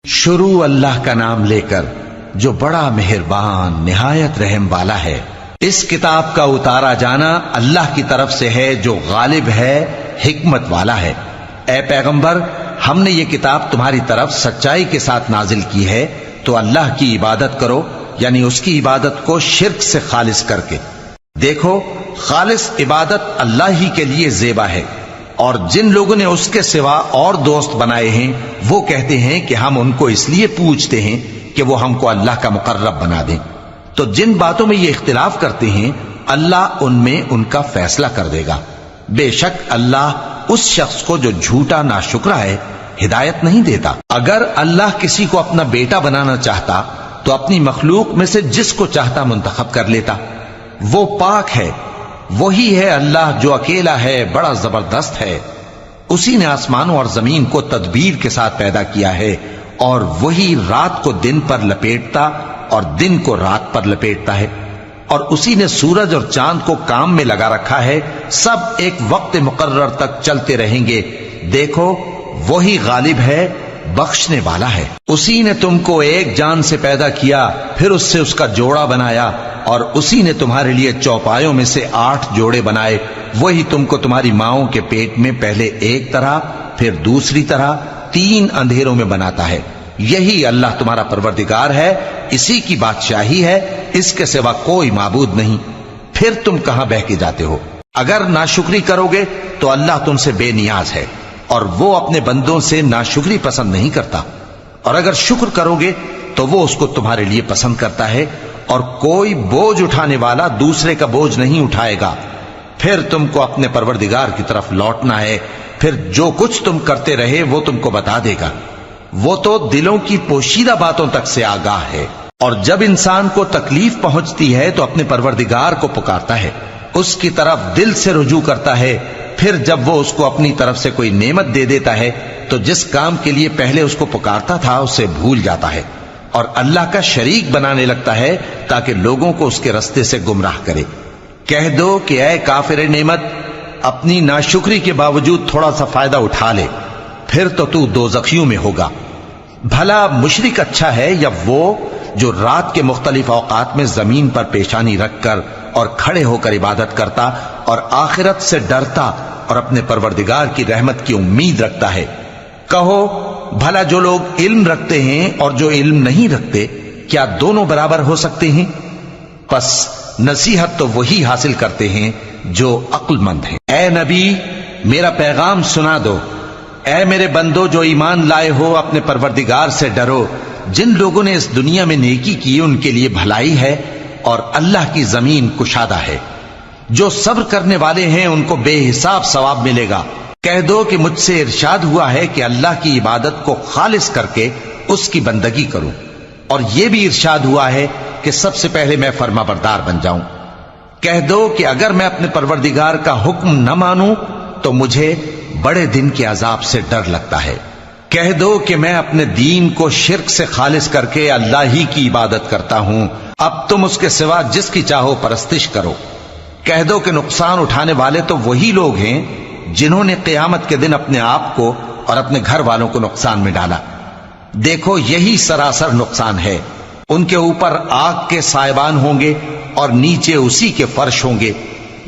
شروع اللہ کا نام لے کر جو بڑا مہربان نہایت رحم والا ہے۔ اس کتاب کا اتارا جانا اللہ کی طرف سے ہے جو غالب ہے، حکمت والا ہے۔ اے پیغمبر، ہم نے یہ کتاب تمہاری طرف سچائی کے ساتھ نازل کی ہے، تو اللہ کی عبادت کرو، یعنی اس کی عبادت کو شرک سے خالص کر کے۔ دیکھو، خالص عبادت اللہ ہی کے لیے زیبا ہے، اور جن لوگوں نے اس کے سوا اور دوست بنائے ہیں وہ کہتے ہیں کہ ہم ان کو اس لیے پوجتے ہیں کہ وہ ہم کو اللہ کا مقرب بنا دیں۔ تو جن باتوں میں یہ اختلاف کرتے ہیں اللہ ان میں ان کا فیصلہ کر دے گا۔ بے شک اللہ اس شخص کو جو جھوٹا ناشکرا ہے ہدایت نہیں دیتا۔ اگر اللہ کسی کو اپنا بیٹا بنانا چاہتا تو اپنی مخلوق میں سے جس کو چاہتا منتخب کر لیتا۔ وہ پاک ہے، وہی ہے اللہ جو اکیلا ہے، بڑا زبردست ہے۔ اسی نے آسمانوں اور زمین کو تدبیر کے ساتھ پیدا کیا ہے، اور وہی رات کو دن پر لپیٹتا اور دن کو رات پر لپیٹتا ہے، اور اسی نے سورج اور چاند کو کام میں لگا رکھا ہے، سب ایک وقت مقرر تک چلتے رہیں گے۔ دیکھو، وہی غالب ہے، بخشنے والا ہے۔ اسی نے تم کو ایک جان سے پیدا کیا، پھر اس سے اس کا جوڑا بنایا، اور اسی نے تمہارے لیے چوپایوں میں سے 8 جوڑے بنائے۔ وہی تم کو تمہاری ماؤں کے پیٹ میں پہلے ایک طرح، پھر دوسری طرح 3 اندھیروں میں بناتا ہے۔ یہی اللہ تمہارا پروردگار ہے، اسی کی بادشاہی ہے، اس کے سوا کوئی معبود نہیں۔ پھر تم کہاں بہہ کے جاتے ہو؟ اگر ناشکری کرو گے تو اللہ تم سے بے نیاز ہے، اور وہ اپنے بندوں سے ناشکری پسند نہیں کرتا، اور اگر شکر کرو گے تو وہ اس کو تمہارے لیے پسند کرتا ہے، اور کوئی بوجھ اٹھانے والا دوسرے کا بوجھ نہیں اٹھائے گا۔ پھر تم کو اپنے پروردگار کی طرف لوٹنا ہے، پھر جو کچھ تم کرتے رہے وہ تم کو بتا دے گا۔ وہ تو دلوں کی پوشیدہ باتوں تک سے آگاہ ہے۔ اور جب انسان کو تکلیف پہنچتی ہے تو اپنے پروردگار کو پکارتا ہے، اس کی طرف دل سے رجوع کرتا ہے۔ پھر جب وہ اس کو اپنی طرف سے کوئی نعمت دے دیتا ہے تو جس کام کے لیے پہلے اس کو پکارتا تھا اسے بھول جاتا ہے، اور اللہ کا شریک بنانے لگتا ہے تاکہ لوگوں کو اس کے رستے سے گمراہ کرے۔ کہہ دو کہ اے کافر نعمت، اپنی ناشکری کے باوجود تھوڑا سا فائدہ اٹھا لے، پھر تو دوزخیوں میں ہوگا۔ بھلا مشرک اچھا ہے یا وہ جو رات کے مختلف اوقات میں زمین پر پیشانی رکھ کر اور کھڑے ہو کر عبادت کرتا اور آخرت سے ڈرتا اور اپنے پروردگار کی رحمت کی امید رکھتا ہے۔ کہو، بھلا جو لوگ علم رکھتے ہیں اور جو علم نہیں رکھتے، کیا دونوں برابر ہو سکتے ہیں؟ پس نصیحت تو وہی حاصل کرتے ہیں جو عقل مند ہیں۔ اے نبی، میرا پیغام سنا دو۔ اے میرے بندو جو ایمان لائے ہو، اپنے پروردگار سے ڈرو۔ جن لوگوں نے اس دنیا میں نیکی کی ان کے لیے بھلائی ہے، اور اللہ کی زمین کشادہ ہے۔ جو صبر کرنے والے ہیں ان کو بے حساب ثواب ملے گا۔ کہہ دو کہ مجھ سے ارشاد ہوا ہے کہ اللہ کی عبادت کو خالص کر کے اس کی بندگی کروں، اور یہ بھی ارشاد ہوا ہے کہ سب سے پہلے میں فرما بردار بن جاؤں۔ کہہ دو کہ اگر میں اپنے پروردگار کا حکم نہ مانوں تو مجھے بڑے دن کے عذاب سے ڈر لگتا ہے۔ کہہ دو کہ میں اپنے دین کو شرک سے خالص کر کے اللہ ہی کی عبادت کرتا ہوں، اب تم اس کے سوا جس کی چاہو پرستش کرو۔ کہہ دو کہ نقصان اٹھانے والے تو وہی لوگ ہیں جنہوں نے قیامت کے دن اپنے آپ کو اور اپنے گھر والوں کو نقصان میں ڈالا۔ دیکھو، یہی سراسر نقصان ہے۔ ان کے اوپر آگ کے سائبان ہوں گے اور نیچے اسی کے فرش ہوں گے۔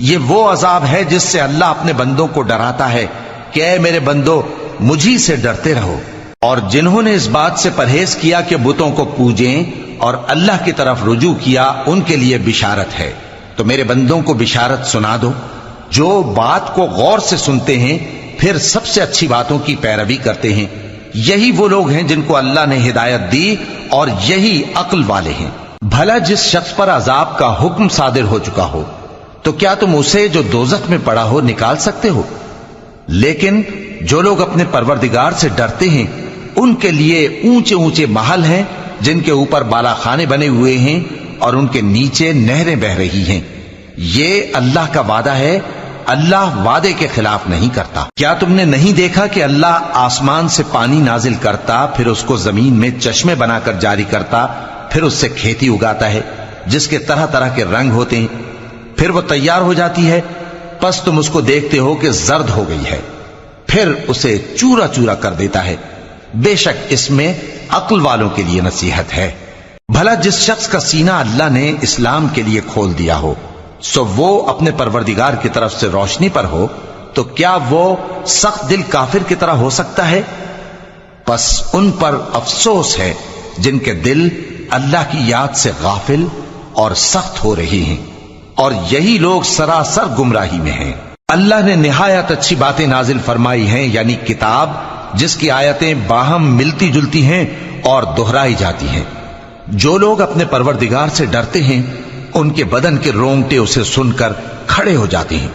یہ وہ عذاب ہے جس سے اللہ اپنے بندوں کو ڈراتا ہے کہ اے میرے بندو، مجھی سے ڈرتے رہو۔ اور جنہوں نے اس بات سے پرہیز کیا کہ بتوں کو پوجیں اور اللہ کی طرف رجوع کیا، ان کے لیے بشارت ہے۔ تو میرے بندوں کو بشارت سنا دو جو بات کو غور سے سنتے ہیں، پھر سب سے اچھی باتوں کی پیروی کرتے ہیں۔ یہی وہ لوگ ہیں جن کو اللہ نے ہدایت دی، اور یہی عقل والے ہیں۔ بھلا جس شخص پر عذاب کا حکم صادر ہو چکا ہو، تو کیا تم اسے جو دوزخ میں پڑا ہو نکال سکتے ہو؟ لیکن جو لوگ اپنے پروردگار سے ڈرتے ہیں ان کے لیے اونچے اونچے محل ہیں جن کے اوپر بالا خانے بنے ہوئے ہیں اور ان کے نیچے نہریں بہ رہی ہیں۔ یہ اللہ کا وعدہ ہے، اللہ وعدے کے خلاف نہیں کرتا۔ کیا تم نے نہیں دیکھا کہ اللہ آسمان سے پانی نازل کرتا، پھر اس کو زمین میں چشمے بنا کر جاری کرتا، پھر اس سے کھیتی اگاتا ہے جس کے طرح طرح کے رنگ ہوتے ہیں، پھر وہ تیار ہو جاتی ہے، پس تم اس کو دیکھتے ہو کہ زرد ہو گئی ہے، پھر اسے چورا چورا کر دیتا ہے۔ بے شک اس میں عقل والوں کے لیے نصیحت ہے۔ بھلا جس شخص کا سینہ اللہ نے اسلام کے لیے کھول دیا ہو سو وہ اپنے پروردگار کی طرف سے روشنی پر ہو، تو کیا وہ سخت دل کافر کی طرح ہو سکتا ہے؟ پس ان پر افسوس ہے جن کے دل اللہ کی یاد سے غافل اور سخت ہو رہی ہیں، اور یہی لوگ سراسر گمراہی میں ہیں۔ اللہ نے نہایت اچھی باتیں نازل فرمائی ہیں، یعنی کتاب جس کی آیتیں باہم ملتی جلتی ہیں اور دہرائی جاتی ہیں۔ جو لوگ اپنے پروردگار سے ڈرتے ہیں ان کے بدن کے رونگٹے اسے سن کر کھڑے ہو جاتے ہیں،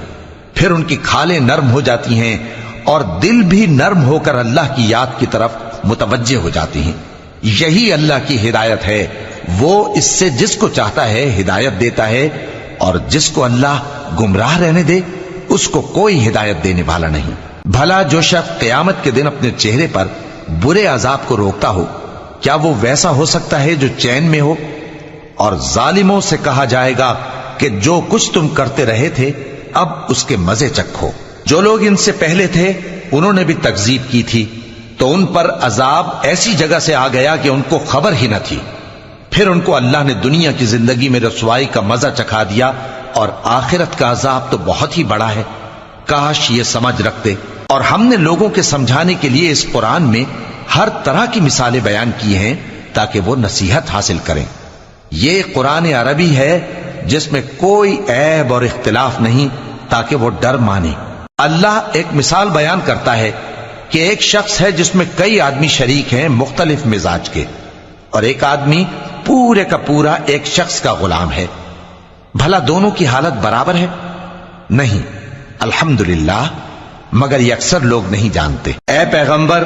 پھر ان کی کھالیں نرم ہو جاتی ہیں اور دل بھی نرم ہو کر اللہ کی یاد کی طرف متوجہ ہو جاتی ہیں۔ یہی اللہ کی ہدایت ہے، وہ اس سے جس کو چاہتا ہے ہدایت دیتا ہے، اور جس کو اللہ گمراہ رہنے دے اس کو کوئی ہدایت دینے والا نہیں۔ بھلا جو شخص قیامت کے دن اپنے چہرے پر برے عذاب کو روکتا ہو، کیا وہ ویسا ہو سکتا ہے جو چین میں ہو؟ اور ظالموں سے کہا جائے گا کہ جو کچھ تم کرتے رہے تھے اب اس کے مزے چکھو۔ جو لوگ ان سے پہلے تھے انہوں نے بھی تکذیب کی تھی، تو ان پر عذاب ایسی جگہ سے آ گیا کہ ان کو خبر ہی نہ تھی۔ پھر ان کو اللہ نے دنیا کی زندگی میں رسوائی کا مزہ چکھا دیا، اور آخرت کا عذاب تو بہت ہی بڑا ہے۔ کاش یہ سمجھ رکھتے۔ اور ہم نے لوگوں کے سمجھانے کے لیے اس قرآن میں ہر طرح کی مثالیں بیان کی ہیں تاکہ وہ نصیحت حاصل کریں۔ یہ قرآن عربی ہے جس میں کوئی عیب اور اختلاف نہیں، تاکہ وہ ڈر مانے۔ اللہ ایک مثال بیان کرتا ہے کہ ایک شخص ہے جس میں کئی آدمی شریک ہیں مختلف مزاج کے، اور ایک آدمی پورے کا پورا ایک شخص کا غلام ہے۔ بھلا دونوں کی حالت برابر ہے؟ نہیں، الحمدللہ، مگر یہ اکثر لوگ نہیں جانتے۔ اے پیغمبر،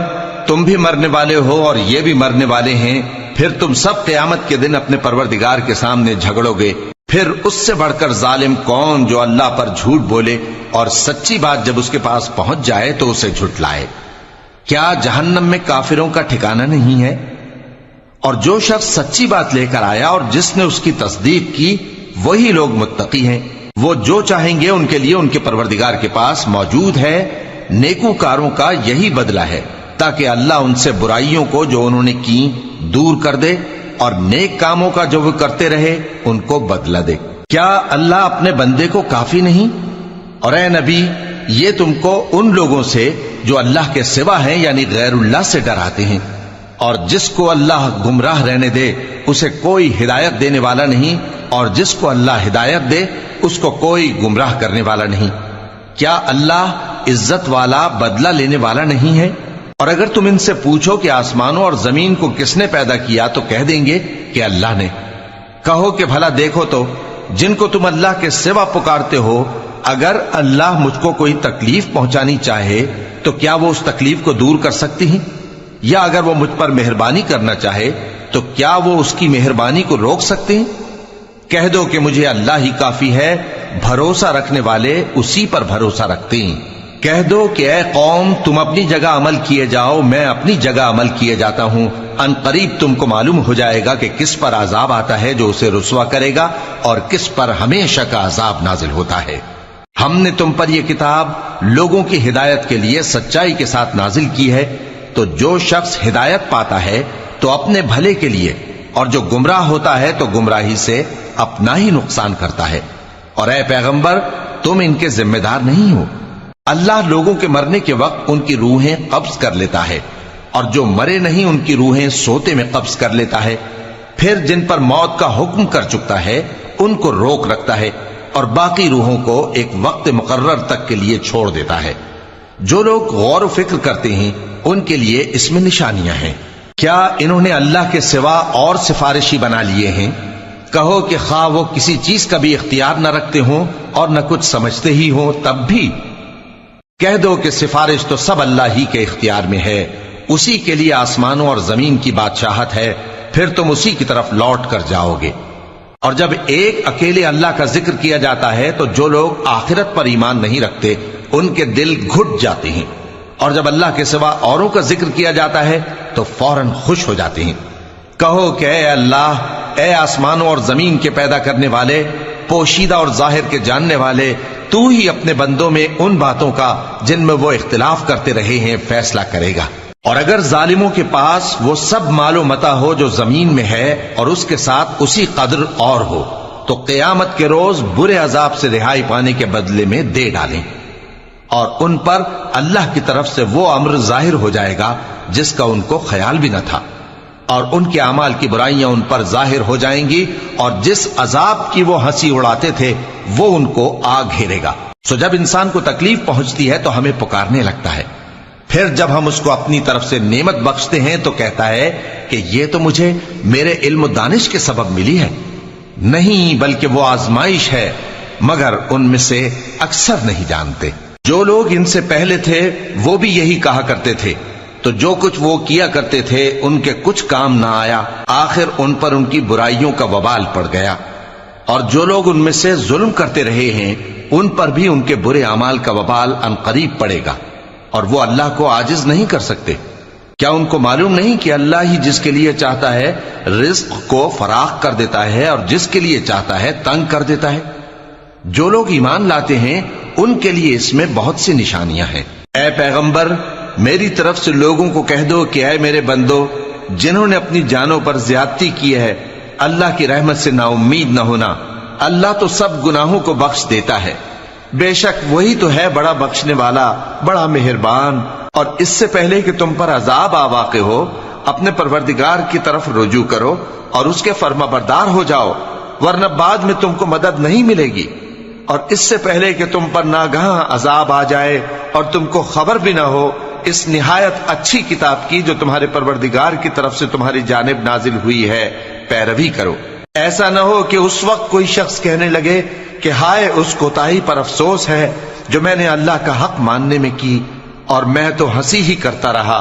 تم بھی مرنے والے ہو اور یہ بھی مرنے والے ہیں، پھر تم سب قیامت کے دن اپنے پروردگار کے سامنے جھگڑو گے۔ پھر اس سے بڑھ کر ظالم کون جو اللہ پر جھوٹ بولے اور سچی بات جب اس کے پاس پہنچ جائے تو اسے جھٹلائے۔ کیا جہنم میں کافروں کا ٹھکانہ نہیں ہے؟ اور جو شخص سچی بات لے کر آیا اور جس نے اس کی تصدیق کی وہی لوگ متقی ہیں۔ وہ جو چاہیں گے ان کے لیے ان کے پروردگار کے پاس موجود ہے۔ نیکوکاروں کا یہی بدلہ ہے، تاکہ اللہ ان سے برائیوں کو جو انہوں نے کی دور کر دے، اور نیک کاموں کا جو وہ کرتے رہے ان کو بدلہ دے۔ کیا اللہ اپنے بندے کو کافی نہیں؟ اور اے نبی، یہ تم کو ان لوگوں سے جو اللہ کے سوا ہیں یعنی غیر اللہ سے ڈراتے ہیں، اور جس کو اللہ گمراہ رہنے دے اسے کوئی ہدایت دینے والا نہیں، اور جس کو اللہ ہدایت دے اس کو کوئی گمراہ کرنے والا نہیں۔ کیا اللہ عزت والا بدلہ لینے والا نہیں ہے؟ اور اگر تم ان سے پوچھو کہ آسمانوں اور زمین کو کس نے پیدا کیا تو کہہ دیں گے کہ اللہ نے۔ کہو کہ بھلا دیکھو تو جن کو تم اللہ کے سوا پکارتے ہو، اگر اللہ مجھ کو کوئی تکلیف پہنچانی چاہے تو کیا وہ اس تکلیف کو دور کر سکتی ہیں؟ یا اگر وہ مجھ پر مہربانی کرنا چاہے تو کیا وہ اس کی مہربانی کو روک سکتے ہیں؟ کہہ دو کہ مجھے اللہ ہی کافی ہے، بھروسہ رکھنے والے اسی پر بھروسہ رکھتے ہیں۔ کہہ دو کہ اے قوم، تم اپنی جگہ عمل کیے جاؤ، میں اپنی جگہ عمل کیے جاتا ہوں۔ ان قریب تم کو معلوم ہو جائے گا کہ کس پر عذاب آتا ہے جو اسے رسوا کرے گا، اور کس پر ہمیشہ کا عذاب نازل ہوتا ہے۔ ہم نے تم پر یہ کتاب لوگوں کی ہدایت کے لیے سچائی کے ساتھ نازل کی ہے، تو جو شخص ہدایت پاتا ہے تو اپنے بھلے کے لیے، اور جو گمراہ ہوتا ہے تو گمراہی سے اپنا ہی نقصان کرتا ہے۔ اور اے پیغمبر، تم ان کے ذمہ دار نہیں ہو۔ اللہ لوگوں کے مرنے کے وقت ان کی روحیں قبض کر لیتا ہے، اور جو مرے نہیں ان کی روحیں سوتے میں قبض کر لیتا ہے۔ پھر جن پر موت کا حکم کر چکتا ہے ان کو روک رکھتا ہے، اور باقی روحوں کو ایک وقت مقرر تک کے لیے چھوڑ دیتا ہے۔ جو لوگ غور و فکر کرتے ہیں ان کے لیے اس میں نشانیاں ہیں۔ کیا انہوں نے اللہ کے سوا اور سفارشی بنا لیے ہیں؟ کہو کہ خواہ وہ کسی چیز کا بھی اختیار نہ رکھتے ہوں اور نہ کچھ سمجھتے ہی ہوں تب بھی کہہ دو کہ سفارش تو سب اللہ ہی کے اختیار میں ہے، اسی کے لیے آسمانوں اور زمین کی بادشاہت ہے، پھر تم اسی کی طرف لوٹ کر جاؤ گے۔ اور جب ایک اکیلے اللہ کا ذکر کیا جاتا ہے تو جو لوگ آخرت پر ایمان نہیں رکھتے ان کے دل گھٹ جاتے ہیں، اور جب اللہ کے سوا اوروں کا ذکر کیا جاتا ہے تو فوراً خوش ہو جاتے ہیں۔ کہو کہ اے اللہ، اے آسمانوں اور زمین کے پیدا کرنے والے، پوشیدہ اور ظاہر کے جاننے والے، تو ہی اپنے بندوں میں ان باتوں کا جن میں وہ اختلاف کرتے رہے ہیں فیصلہ کرے گا۔ اور اگر ظالموں کے پاس وہ سب مال و متا ہو جو زمین میں ہے اور اس کے ساتھ اسی قدر اور ہو تو قیامت کے روز برے عذاب سے رہائی پانے کے بدلے میں دے ڈالیں، اور ان پر اللہ کی طرف سے وہ امر ظاہر ہو جائے گا جس کا ان کو خیال بھی نہ تھا، اور ان کے اعمال کی برائیاں ان پر ظاہر ہو جائیں گی، اور جس عذاب کی وہ ہنسی اڑاتے تھے وہ ان کو آ گھیرے گا۔ سو جب انسان کو تکلیف پہنچتی ہے تو ہمیں پکارنے لگتا ہے، پھر جب ہم اس کو اپنی طرف سے نعمت بخشتے ہیں تو کہتا ہے کہ یہ تو مجھے میرے علم و دانش کے سبب ملی ہے۔ نہیں، بلکہ وہ آزمائش ہے، مگر ان میں سے اکثر نہیں جانتے۔ جو لوگ ان سے پہلے تھے وہ بھی یہی کہا کرتے تھے، تو جو کچھ وہ کیا کرتے تھے ان کے کچھ کام نہ آیا، آخر ان پر ان کی برائیوں کا وبال پڑ گیا۔ اور جو لوگ ان میں سے ظلم کرتے رہے ہیں ان پر بھی ان کے برے اعمال کا وبال عنقریب پڑے گا، اور وہ اللہ کو عاجز نہیں کر سکتے۔ کیا ان کو معلوم نہیں کہ اللہ ہی جس کے لیے چاہتا ہے رزق کو فراخ کر دیتا ہے اور جس کے لیے چاہتا ہے تنگ کر دیتا ہے؟ جو لوگ ایمان لاتے ہیں ان کے لیے اس میں بہت سی نشانیاں ہیں۔ اے پیغمبر، میری طرف سے لوگوں کو کہہ دو کہ اے میرے بندو، جنہوں نے اپنی جانوں پر زیادتی کی ہے، اللہ کی رحمت سے نا امید نہ ہونا۔ اللہ تو سب گناہوں کو بخش دیتا ہے، بے شک وہی تو ہے بڑا بخشنے والا، بڑا مہربان۔ اور اس سے پہلے کہ تم پر عذاب آ واقع ہو، اپنے پروردگار کی طرف رجوع کرو اور اس کے فرما بردار ہو جاؤ، ورنہ بعد میں تم کو مدد نہیں ملے گی۔ اور اس سے پہلے کہ تم پر ناگہاں عذاب آ جائے اور تم کو خبر بھی نہ ہو، اس نہایت اچھی کتاب کی جو تمہارے پروردگار کی طرف سے تمہاری جانب نازل ہوئی ہے پیروی کرو۔ ایسا نہ ہو کہ اس وقت کوئی شخص کہنے لگے کہ ہائے اس کوتاہی پر افسوس ہے جو میں نے اللہ کا حق ماننے میں کی، اور میں تو ہنسی ہی کرتا رہا،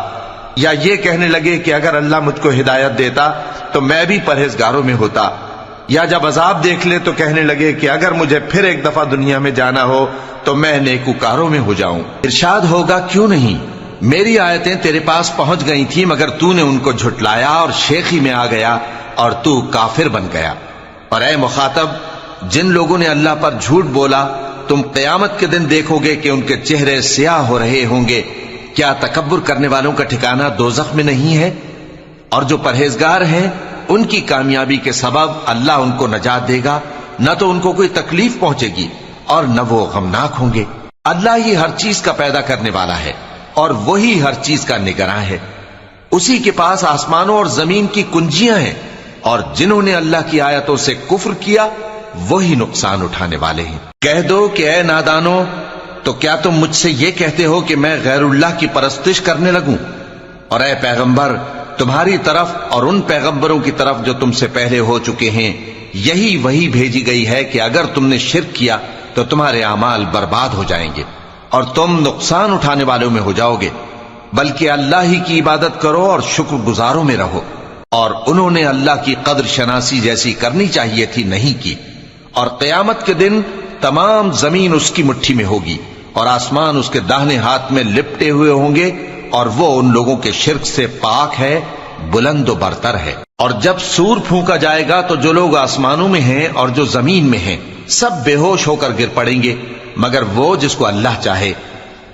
یا یہ کہنے لگے کہ اگر اللہ مجھ کو ہدایت دیتا تو میں بھی پرہیزگاروں میں ہوتا، یا جب عذاب دیکھ لے تو کہنے لگے کہ اگر مجھے پھر ایک دفعہ دنیا میں جانا ہو تو میں نیکوکاروں میں ہو جاؤں۔ ارشاد ہوگا کیوں نہیں، میری آیتیں تیرے پاس پہنچ گئی تھی مگر تو نے ان کو جھٹلایا اور شیخی میں آ گیا اور تو کافر بن گیا۔ اور اے مخاطب، جن لوگوں نے اللہ پر جھوٹ بولا تم قیامت کے دن دیکھو گے کہ ان کے چہرے سیاہ ہو رہے ہوں گے۔ کیا تکبر کرنے والوں کا ٹھکانہ دوزخ میں نہیں ہے؟ اور جو پرہیزگار ہیں ان کی کامیابی کے سبب اللہ ان کو نجات دے گا، نہ تو ان کو کوئی تکلیف پہنچے گی اور نہ وہ غمناک ہوں گے۔ اللہ ہی ہر چیز کا پیدا کرنے والا ہے اور وہی ہر چیز کا نگراں ہے۔ اسی کے پاس آسمانوں اور زمین کی کنجیاں ہیں، اور جنہوں نے اللہ کی آیتوں سے کفر کیا وہی نقصان اٹھانے والے ہیں۔ کہہ دو کہ اے نادانو، تو کیا تم مجھ سے یہ کہتے ہو کہ میں غیر اللہ کی پرستش کرنے لگوں؟ اور اے پیغمبر، تمہاری طرف اور ان پیغمبروں کی طرف جو تم سے پہلے ہو چکے ہیں یہی وہی بھیجی گئی ہے کہ اگر تم نے شرک کیا تو تمہارے اعمال برباد ہو جائیں گے اور تم نقصان اٹھانے والوں میں ہو جاؤ گے، بلکہ اللہ ہی کی عبادت کرو اور شکر گزاروں میں رہو۔ اور انہوں نے اللہ کی قدر شناسی جیسی کرنی چاہیے تھی نہیں کی، اور قیامت کے دن تمام زمین اس کی مٹھی میں ہوگی اور آسمان اس کے داہنے ہاتھ میں لپٹے ہوئے ہوں گے، اور وہ ان لوگوں کے شرک سے پاک ہے، بلند و برتر ہے۔ اور جب سور پھونکا جائے گا تو جو لوگ آسمانوں میں ہیں اور جو زمین میں ہیں سب بے ہوش ہو کر گر پڑیں گے مگر وہ جس کو اللہ چاہے۔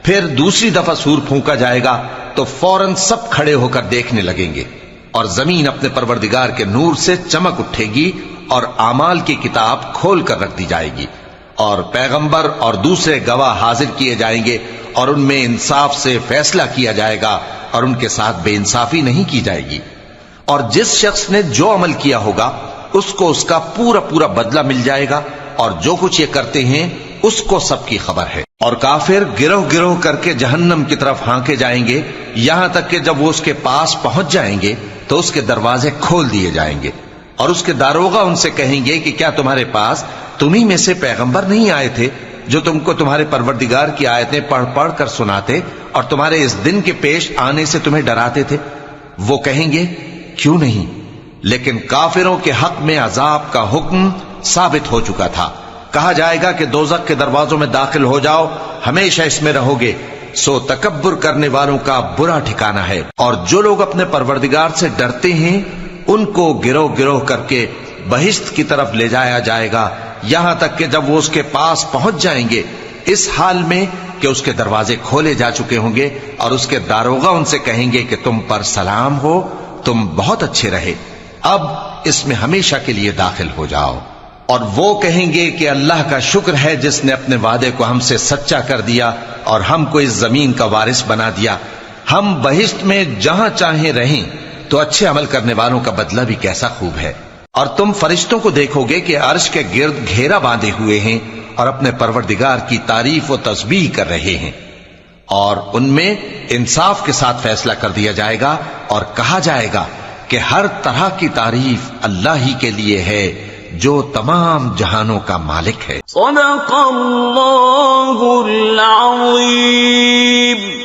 پھر دوسری دفعہ سور پھونکا جائے گا تو فوراً سب کھڑے ہو کر دیکھنے لگیں گے، اور زمین اپنے پروردگار کے نور سے چمک اٹھے گی اور اعمال کی کتاب کھول کر رکھ دی جائے گی، اور پیغمبر اور دوسرے گواہ حاضر کیے جائیں گے، اور ان میں انصاف سے فیصلہ کیا جائے گا اور ان کے ساتھ بے انصافی نہیں کی جائے گی۔ اور جس شخص نے جو عمل کیا ہوگا اس کو اس کا پورا پورا بدلہ مل جائے گا، اور جو کچھ یہ کرتے ہیں اس کو سب کی خبر ہے۔ اور کافر گروہ گروہ کر کے جہنم کی طرف ہانکے جائیں گے، یہاں تک کہ جب وہ اس کے پاس پہنچ جائیں گے تو اس کے دروازے کھول دیے جائیں گے، اور اس کے داروغہ ان سے کہیں گے کہ کیا تمہارے پاس تمہیں میں سے پیغمبر نہیں آئے تھے جو تم کو تمہارے پروردگار کی آیتیں پڑھ پڑھ کر سناتے اور تمہارے اس دن کے پیش آنے سے تمہیں ڈراتے تھے؟ وہ کہیں گے کیوں نہیں، لیکن کافروں کے حق میں عذاب کا حکم ثابت ہو چکا تھا۔ کہا جائے گا کہ دوزخ کے دروازوں میں داخل ہو جاؤ، ہمیشہ اس میں رہو گے، سو تکبر کرنے والوں کا برا ٹھکانہ ہے۔ اور جو لوگ اپنے پروردگار سے ڈرتے ہیں ان کو گروہ گروہ کر کے بہشت کی طرف لے جایا جائے گا، یہاں تک کہ جب وہ اس کے پاس پہنچ جائیں گے اس حال میں کہ اس کے دروازے کھولے جا چکے ہوں گے اور اس کے داروغہ ان سے کہیں گے کہ تم پر سلام ہو، تم بہت اچھے رہے، اب اس میں ہمیشہ کے لیے داخل ہو جاؤ۔ اور وہ کہیں گے کہ اللہ کا شکر ہے جس نے اپنے وعدے کو ہم سے سچا کر دیا اور ہم کو اس زمین کا وارث بنا دیا، ہم بہشت میں جہاں چاہیں رہیں، تو اچھے عمل کرنے والوں کا بدلہ بھی کیسا خوب ہے۔ اور تم فرشتوں کو دیکھو گے کہ عرش کے گرد گھیرا باندھے ہوئے ہیں اور اپنے پروردگار کی تعریف و تسبیح کر رہے ہیں، اور ان میں انصاف کے ساتھ فیصلہ کر دیا جائے گا اور کہا جائے گا کہ ہر طرح کی تعریف اللہ ہی کے لیے ہے جو تمام جہانوں کا مالک ہے۔ صدق اللہ العظیم۔